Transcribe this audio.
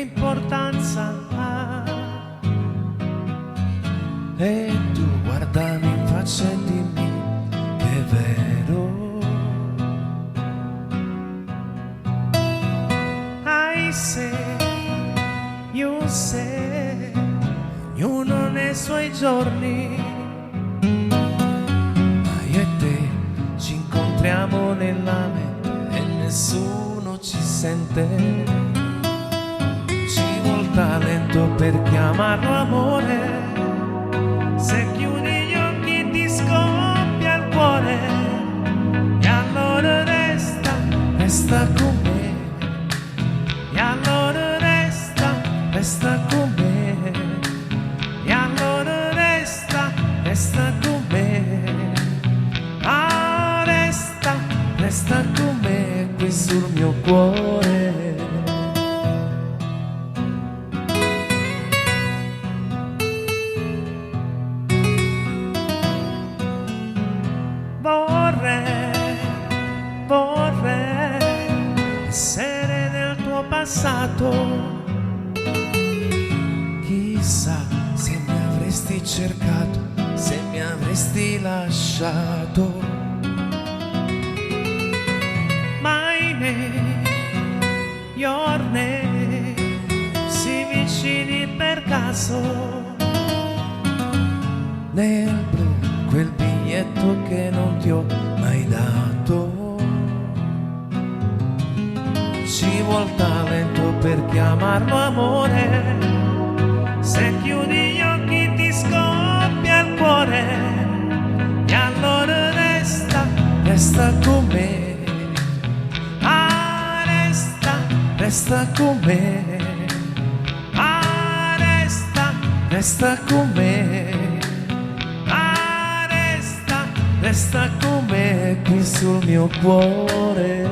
importanza ha? E tu guardami in faccia e dimmi che è vero. I say, you say, ognuno nei suoi giorni, ma io e te ci incontriamo nella mente e nessuno ci sente. Ci vuol talento per chiamarlo amore. Se chiudi gli occhi ti scoppia il cuore e allora resta, resta con me. E allora resta, resta con me. E allora resta, resta con me. Ah, resta, resta con me qui sul mio cuore. Vorrei essere nel tuo passato. Chissà se mi avresti cercato, se mi avresti lasciato. My name, your name, si vicini per caso. Nel blu quel biglietto che non ti ho mai dato. Ci vuol talento per chiamarlo amore. Se chiudi gli occhi ti scoppia il cuore. E allora resta, resta con me. Ah, resta, resta con me. Ah, resta, resta con me. Resta con me qui sul mio cuore.